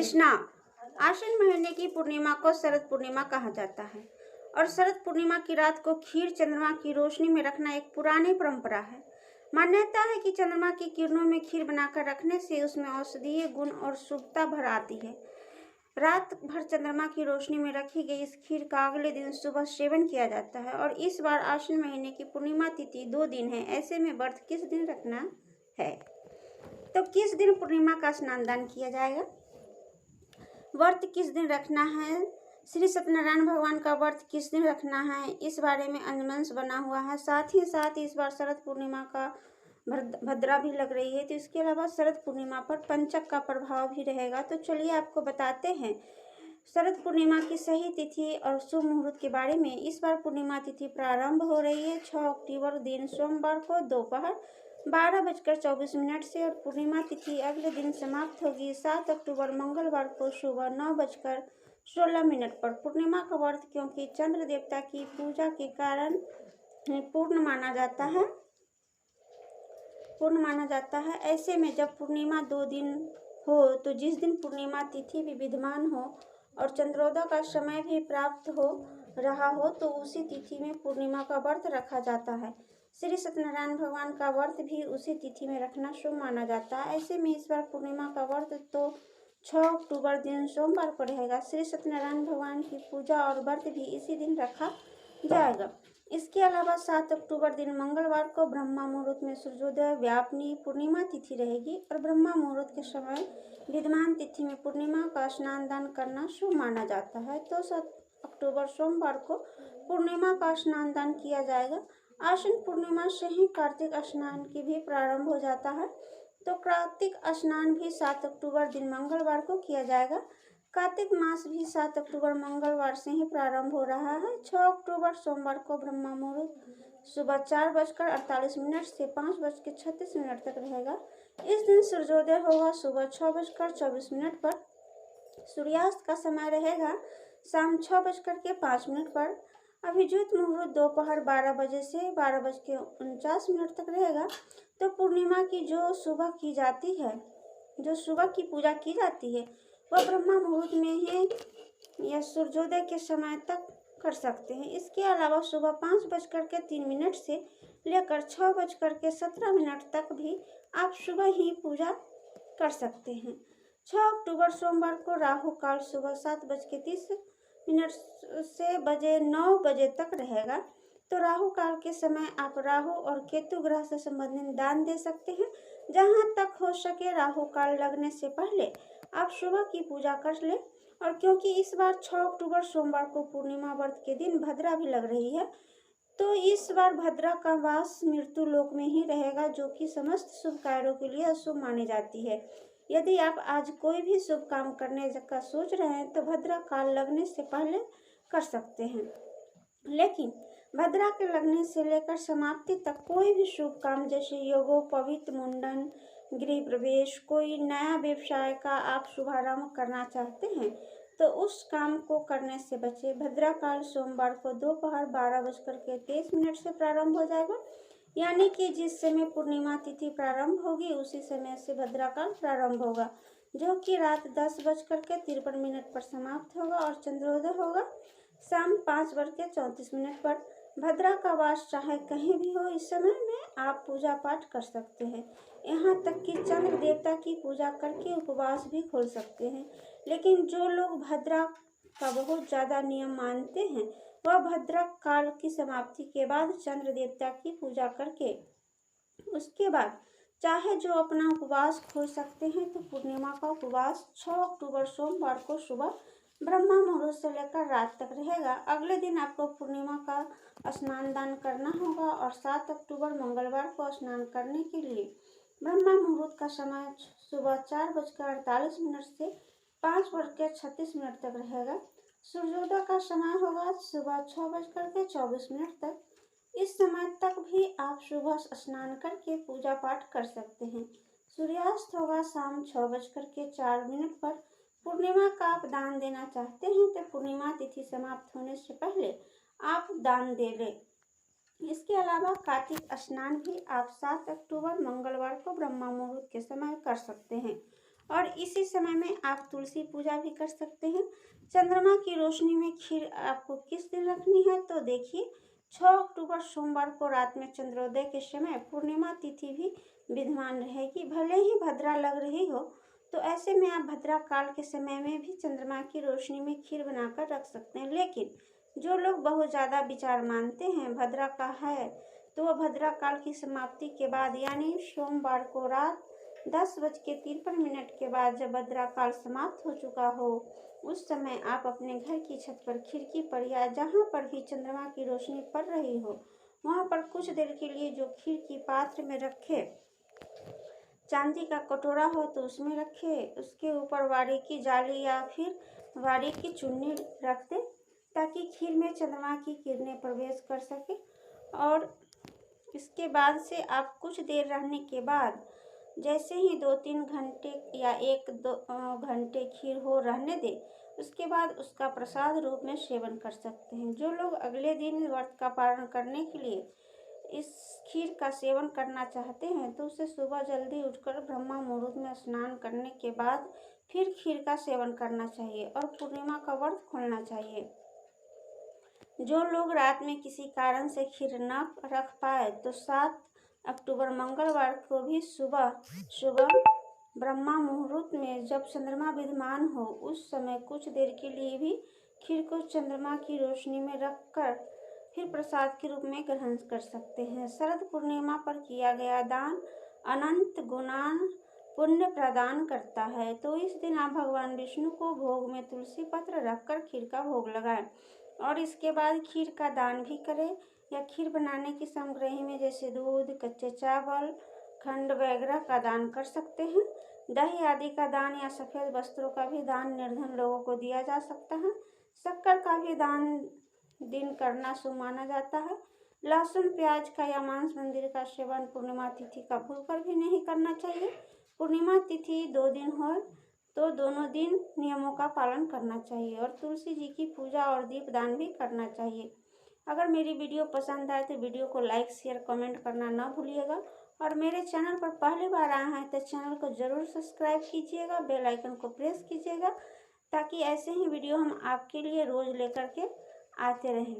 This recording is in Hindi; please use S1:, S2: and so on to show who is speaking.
S1: कृष्णा। आश्विन महीने की पूर्णिमा को शरद पूर्णिमा कहा जाता है और शरद पूर्णिमा की रात को खीर चंद्रमा की रोशनी में रखना एक पुरानी परंपरा है। मान्यता है कि चंद्रमा की किरणों में खीर बनाकर रखने से उसमें औषधीय गुण और शुभता भर आती है। रात भर चंद्रमा की रोशनी में रखी गई इस खीर का अगले दिन सुबह सेवन किया जाता है और इस बार आश्विन महीने की पूर्णिमा तिथि 2 दिन है। ऐसे में व्रत किस दिन रखना है? तो किस दिन पूर्णिमा का स्नान दान किया जाएगा? व्रत किस दिन रखना है? श्री सत्यनारायण भगवान का व्रत किस दिन रखना है? इस बारे में अंशंस बना हुआ है। साथ ही साथ इस बार शरद पूर्णिमा का भद्रा भी लग रही है, तो इसके अलावा शरद पूर्णिमा पर पंचक का प्रभाव भी रहेगा। तो चलिए आपको बताते हैं शरद पूर्णिमा की सही तिथि और शुभ मुहूर्त के बारे में। इस बार पूर्णिमा तिथि प्रारंभ हो रही है 6 अक्टूबर दिन सोमवार को दोपहर 12:24 से और पूर्णिमा तिथि अगले दिन समाप्त होगी 7 अक्टूबर मंगलवार को सुबह 9:16 पर। पूर्णिमा का व्रत क्योंकि चंद्र देवता की पूजा के कारण पूर्ण माना जाता है। ऐसे में जब पूर्णिमा 2 दिन हो तो जिस दिन पूर्णिमा तिथि भी विद्यमान हो और चंद्रोदय का समय भी प्राप्त हो रहा हो तो उसी तिथि में पूर्णिमा का व्रत रखा जाता है। श्री सत्यनारायण भगवान का व्रत भी उसी तिथि में रखना शुभ माना जाता है। ऐसे में इस बार पूर्णिमा का व्रत तो 6 अक्टूबर दिन सोमवार को रहेगा। श्री सत्यनारायण भगवान की पूजा और व्रत भी इसी दिन रखा जाएगा। इसके अलावा 7 अक्टूबर दिन मंगलवार को ब्रह्मा मुहूर्त में सूर्योदय व्यापनी पूर्णिमा तिथि रहेगी और ब्रह्मा मुहूर्त के समय विद्यमान तिथि में पूर्णिमा का स्नान दान करना शुभ माना जाता है। तो 7 अक्टूबर सोमवार को पूर्णिमा का स्नान दान किया जाएगा। आश्विन पूर्णिमा से ही कार्तिक स्नान की भी प्रारंभ हो जाता है, तो कार्तिक स्नान भी 7 अक्टूबर दिन मंगलवार को किया जाएगा। कार्तिक मास भी 7 अक्टूबर मंगलवार से ही प्रारंभ हो रहा है। 6 अक्टूबर सोमवार को ब्रह्मा मुहूर्त सुबह 4:48 से 5:36 तक रहेगा। इस दिन सूर्योदय होगा सुबह 6:24 पर। सूर्यास्त का समय रहेगा शाम 6:05 पर। अभिजीत मुहूर्त दोपहर 12 बजे से 12:49 तक रहेगा। तो पूर्णिमा की जो सुबह की पूजा की जाती है वह ब्रह्मा मुहूर्त में ही या सूर्योदय के समय तक कर सकते हैं। इसके अलावा सुबह 5:03 से लेकर 6:17 तक भी आप सुबह ही पूजा कर सकते हैं। 6 अक्टूबर सोमवार को राहु काल सुबह 7:30 से 9 बजे तक रहेगा। तो राहु काल के समय आप राहु और केतु ग्रह से संबंधित दान दे सकते हैं। जहां तक हो सके राहु काल लगने से पहले आप सुबह की पूजा कर लें। और क्योंकि इस बार 6 अक्टूबर सोमवार को पूर्णिमा व्रत के दिन भद्रा भी लग रही है, तो इस बार भद्रा का वास मृत्यु लोक में ही रहेगा, जो कि समस्त शुभ कार्यों के लिए अशुभ मानी जाती है। यदि आप आज कोई भी शुभ काम करने का सोच रहे हैं तो भद्रा काल लगने से पहले कर सकते हैं। लेकिन भद्रा के लगने से लेकर समाप्ति तक कोई भी शुभ काम जैसे यज्ञोपवीत, मुंडन, गृह प्रवेश, कोई नया व्यवसाय का आप शुभारंभ करना चाहते हैं तो उस काम को करने से बचे। भद्रा काल सोमवार को दोपहर 12:23 से प्रारंभ हो जाएगा, यानी कि जिस समय पूर्णिमा तिथि प्रारंभ होगी उसी समय से भद्रा काल प्रारंभ होगा, जो कि रात 10:53 पर समाप्त होगा और चंद्रोदय होगा शाम 5:34 पर। भद्रा का वास चाहे कहीं भी हो, इस समय में आप पूजा पाठ कर सकते हैं। यहाँ तक कि चंद्र देवता की पूजा करके उपवास भी खोल सकते हैं। लेकिन जो लोग भद्रा का बहुत ज़्यादा नियम मानते हैं वह भद्रा काल की समाप्ति के बाद चंद्र देवता की पूजा करके उसके बाद चाहे जो अपना उपवास खोल सकते हैं। तो पूर्णिमा का उपवास 6 अक्टूबर सोमवार को सुबह ब्रह्मा मुहूर्त से लेकर रात तक रहेगा। अगले दिन आपको पूर्णिमा का स्नान दान करना होगा और 7 अक्टूबर मंगलवार को स्नान करने के लिए ब्रह्मा मुहूर्त का समय सुबह 4:48 से 5:36 तक रहेगा। सूर्योदय का समय होगा सुबह 6:24 तक। इस समय तक भी आप सुबह स्नान करके पूजा पाठ कर सकते हैं। सूर्यास्त होगा शाम 6:04 पर। पूर्णिमा का आप दान देना चाहते हैं तो पूर्णिमा तिथि समाप्त होने से पहले आप दान दे लें। इसके अलावा कार्तिक स्नान भी आप 7 अक्टूबर मंगलवार को ब्रह्मा मुहूर्त के समय कर सकते हैं और इसी समय में आप तुलसी पूजा भी कर सकते हैं। चंद्रमा की रोशनी में खीर आपको किस दिन रखनी है, तो देखिए 6 अक्टूबर सोमवार को रात में चंद्रोदय के समय पूर्णिमा तिथि भी विद्यमान रहेगी। भले ही भद्रा लग रही हो, तो ऐसे में आप भद्रा काल के समय में भी चंद्रमा की रोशनी में खीर बनाकर रख सकते हैं। लेकिन जो लोग बहुत ज़्यादा विचार मानते हैं भद्रा का है, तो वह भद्रा काल की समाप्ति के बाद यानी सोमवार को रात 10:53 के बाद जब भद्रा काल समाप्त हो चुका हो, उस समय आप अपने घर की छत पर, खिड़की पर या जहाँ पर भी चंद्रमा की रोशनी पड़ रही हो, वहाँ पर कुछ देर के लिए जो खीर की पात्र में रखे, चांदी का कटोरा हो तो उसमें रखे, उसके ऊपर वाड़ी की जाली या फिर वाड़ी की चुन्नी रख दे, ताकि खीर में चंद्रमा की किरणें प्रवेश कर सके। और इसके बाद से आप कुछ देर रहने के बाद, जैसे ही 2-3 घंटे या 1-2 घंटे खीर हो रहने दें, उसके बाद उसका प्रसाद रूप में सेवन कर सकते हैं। जो लोग अगले दिन व्रत का पालन करने के लिए इस खीर का सेवन करना चाहते हैं, तो उसे सुबह जल्दी उठकर ब्रह्मा मुहूर्त में स्नान करने के बाद फिर खीर का सेवन करना चाहिए और पूर्णिमा का व्रत खोलना चाहिए। जो लोग रात में किसी कारण से खीर न रख पाए, तो 7 अक्टूबर मंगलवार को भी सुबह सुबह ब्रह्मा मुहूर्त में जब चंद्रमा विद्यमान हो, उस समय कुछ देर के लिए भी खीर को चंद्रमा की रोशनी में रखकर फिर प्रसाद के रूप में ग्रहण कर सकते हैं। शरद पूर्णिमा पर किया गया दान अनंत गुना पुण्य प्रदान करता है, तो इस दिन आप भगवान विष्णु को भोग में तुलसी पत्र रखकर खीर का भोग लगाएं और इसके बाद खीर का दान भी करें। या खीर बनाने की सामग्री में जैसे दूध, कच्चे चावल, खंड वगैरह का दान कर सकते हैं। दही आदि का दान या सफ़ेद वस्त्रों का भी दान निर्धन लोगों को दिया जा सकता है। शक्कर का भी दान दिन करना शुभ माना जाता है। लहसुन, प्याज का या मांस मंदिर का सेवन पूर्णिमा तिथि का भूलकर भी नहीं करना चाहिए। पूर्णिमा तिथि 2 दिन हो तो दोनों दिन नियमों का पालन करना चाहिए और तुलसी जी की पूजा और दीपदान भी करना चाहिए। अगर मेरी वीडियो पसंद आए तो वीडियो को लाइक, शेयर, कमेंट करना ना भूलिएगा और मेरे चैनल पर पहली बार आए हैं तो चैनल को ज़रूर सब्सक्राइब कीजिएगा, बेल आइकन को प्रेस कीजिएगा, ताकि ऐसे ही वीडियो हम आपके लिए रोज़ लेकर के आते रहें।